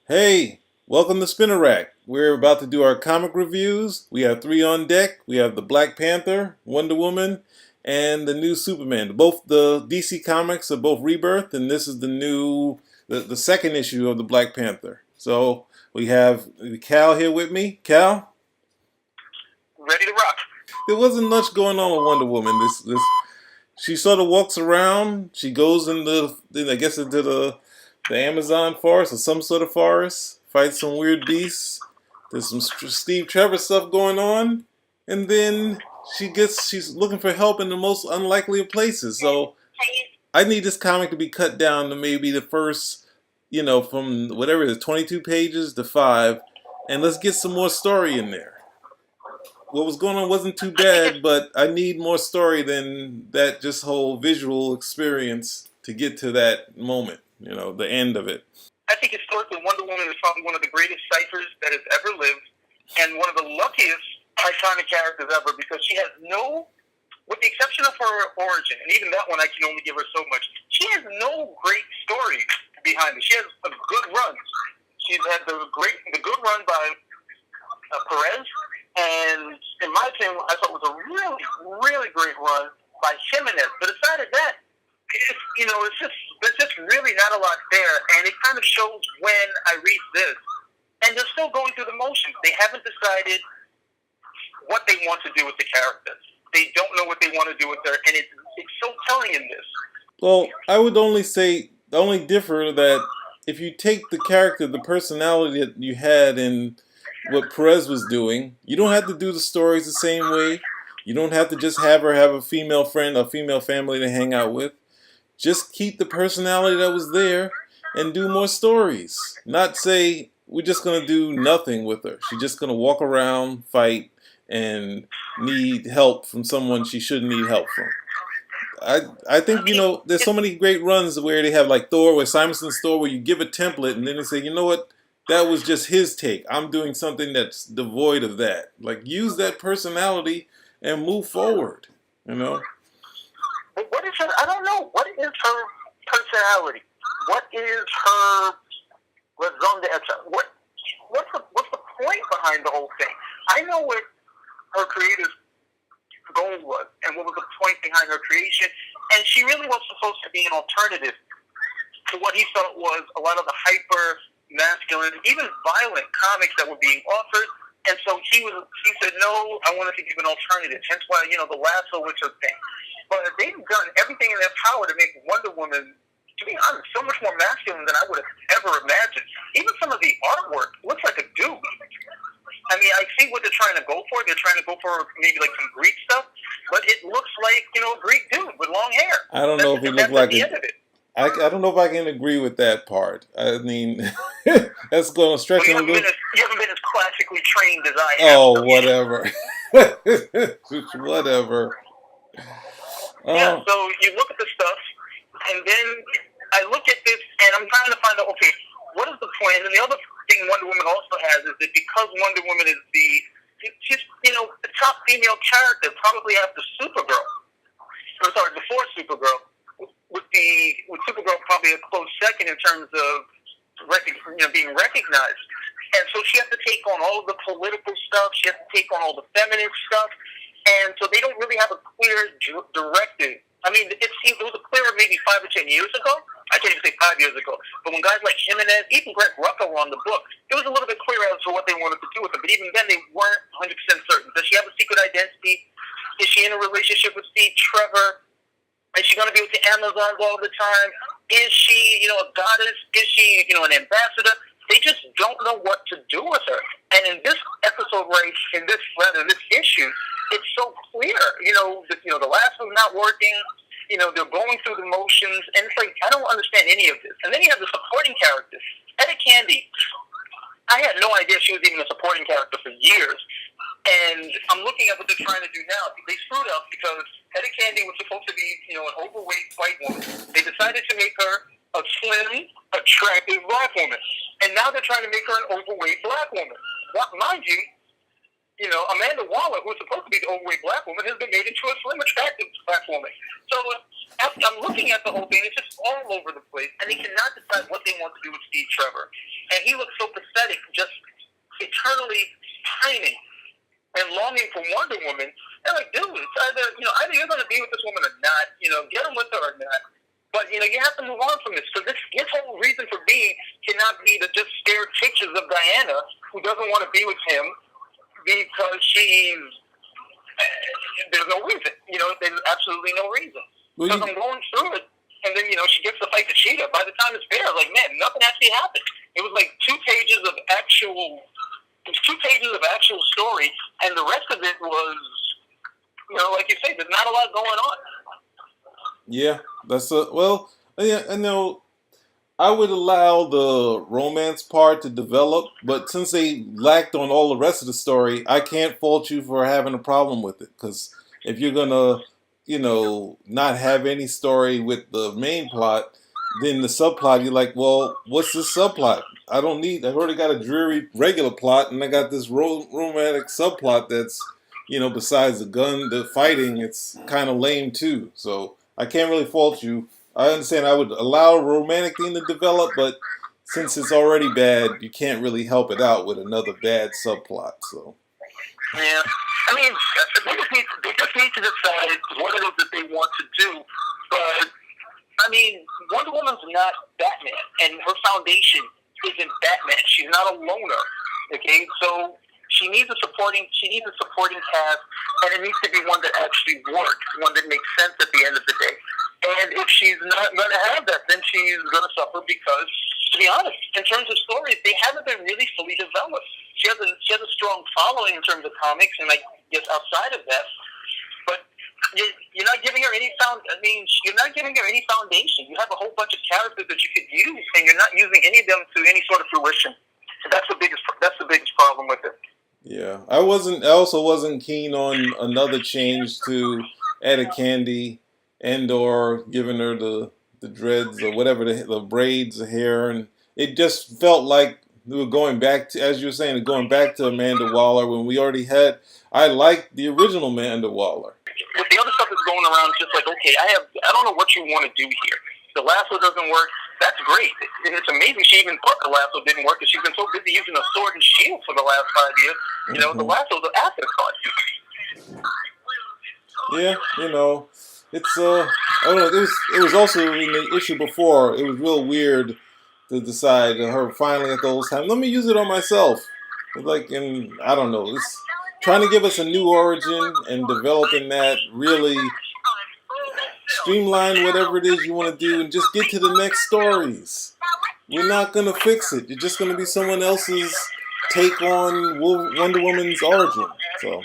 Hey, welcome to Spinner Rack. We're about to do our comic reviews. We have three on deck. We have the Black Panther, Wonder Woman, and the new Superman. Both the DC comics are both Rebirth, and this is the second issue of the Black Panther. So we have Cal here with me. Cal, Ready to rock. there wasn't much going on with Wonder Woman. This she sort of walks around. She goes I guess into the Amazon forest or some sort of forest, fights some weird beasts. There's some Steve Trevor stuff going on, and then she's looking for help in the most unlikely of places. So I need this comic to be cut down to maybe the first, from whatever it is, 22 pages to 5, and let's get some more story in there. What was going on wasn't too bad, but I need more story than that just whole visual experience to get to that moment, the end of it. I think historically Wonder Woman is probably one of the greatest ciphers that has ever lived and one of the luckiest iconic characters ever because she has no, with the exception of her origin, and even that one I can only give her so much, she has no great story behind it. She has a good run. She's had the good run by Perez, and in my opinion, I thought it was a really, really great run by Jimenez. But aside of that, there's just really not a lot there, and it kind of shows when I read this. And they're still going through the motions. They haven't decided what they want to do with the characters. They don't know what they want to do with her, and it's so telling in this. Well, I would only differ that if you take the character, the personality that you had in what Perez was doing, you don't have to do the stories the same way. You don't have to just have her have a female friend, a female family to hang out with. Just keep the personality that was there and do more stories. Not say we're just going to do nothing with her. She's just going to walk around, fight, and need help from someone she shouldn't need help from. I think, there's so many great runs where they have like Thor, where Simonson's Thor, where you give a template and then they say, you know what? That was just his take. I'm doing something that's devoid of that. Like, use that personality and move forward, What is her? I don't know. What is her personality? What is her raison d'être? What's the point behind the whole thing? I know what her creator's goal was and what was the point behind her creation, and she really was supposed to be an alternative to what he felt was a lot of the hyper masculine, even violent comics that were being offered. And so he said, no, I wanted to give an alternative. Hence why, the lasso was her thing. But they've done everything in their power to make Wonder Woman, to be honest, so much more masculine than I would have ever imagined. Even some of the artwork looks like a dude. I mean, I see what they're trying to go for. They're trying to go for maybe like some Greek stuff, but it looks like, a Greek dude with long hair. I don't know if he looked like I don't know if I can agree with that part. I mean, that's going to stretch him a little. You haven't been as classically trained as I am. Oh, whatever. Whatever. Yeah, so you look at the stuff, and then I look at this, and I'm trying to find out, okay, what is the point? And the other thing Wonder Woman also has is that because Wonder Woman is she's the top female character, probably after Supergirl. I'm sorry, before Supergirl. With Supergirl probably a close second in terms of being recognized. And so she has to take on all of the political stuff. She has to take on all the feminine stuff. And so they don't really have a clear directive. I mean, it was clearer maybe 5 or 10 years ago. I can't even say 5 years ago. But when guys like Jimenez, even Greg Rucka were on the book, it was a little bit clearer as to what they wanted to do with it. But even then, they weren't 100% certain. Does she have a secret identity? Is she in a relationship with Steve Trevor? Is she going to be with the Amazons all the time? Is she, a goddess? Is she, an ambassador? They just don't know what to do with her. And in this episode, in this issue, it's so clear. The last one's not working. They're going through the motions, and it's like I don't understand any of this. And then you have the supporting characters. Etta Candy. I had no idea she was even a supporting character for years. And I'm looking at what they're trying to do now. They screwed up because Etta Candy was supposed to be, an overweight white woman. They decided to make her a slim, attractive black woman. And now they're trying to make her an overweight black woman. Mind you, Amanda Waller, who's supposed to be the overweight black woman, has been made into a slim, attractive black woman. So I'm looking at the whole thing. It's just all over the place, and they cannot decide what they want to do with Steve Trevor. And he looks so pathetic, just eternally pining and longing for Wonder Woman. They're like, dude, it's either you're going to be with this woman or not. Get him with her or not. But you have to move on from this. So this whole reason for being cannot be to just stare at pictures of Diana, who doesn't want to be with him because there's no reason. There's absolutely no reason. Well, because I'm going through it, and then she gets to fight the cheetah. By the time it's fair, like, man, nothing actually happened. It was like 2 pages of actual story, and the rest of it was, like you say, there's not a lot going on. Yeah, yeah, I know. I would allow the romance part to develop, but since they lacked on all the rest of the story, I can't fault you for having a problem with it. Because if you're gonna, not have any story with the main plot, then the subplot, you're like, well, what's this subplot? I've already got a dreary regular plot, and I got this romantic subplot that's, besides the fighting, it's kind of lame too. So I can't really fault you. I understand I would allow a romantic thing to develop, but since it's already bad, you can't really help it out with another bad subplot. So. Yeah. I mean, they just need to decide what it is that they want to do. But, I mean, Wonder Woman's not Batman, and her foundation isn't Batman. She's not a loner. Okay? So she needs a supporting cast, and it needs to be one that actually works, one that makes sense at the end of the day. And if she's not going to have that, then she's going to suffer because, to be honest, in terms of stories, they haven't been really fully developed. She has a strong following in terms of comics, and I guess outside of that, but you're not giving her any you're not giving her any foundation. You have a whole bunch of characters that you could use, and you're not using any of them to any sort of fruition. So that's the biggest problem with it. Yeah, I also wasn't keen on another change to Etta Candy and/or giving her the dreads or whatever, the braids, the hair, and it just felt like we were going back to, as you were saying, going back to Amanda Waller when we already had. I liked the original Amanda Waller. With the other stuff that's going around, it's just like, okay, I don't know what you want to do here. The lasso doesn't work. That's great. It's amazing she even thought the lasso didn't work because she's been so busy using a sword and shield for the last 5 years. The lasso's an asset card. Yeah, it's I don't know. It was also in the issue before. It was real weird to decide her finally at those times. Let me use it on myself. I don't know. It's trying to give us a new origin and developing that, really streamline whatever it is you want to do and just get to the next stories. We're not going to fix it. You're just going to be someone else's take on Wonder Woman's origin. So.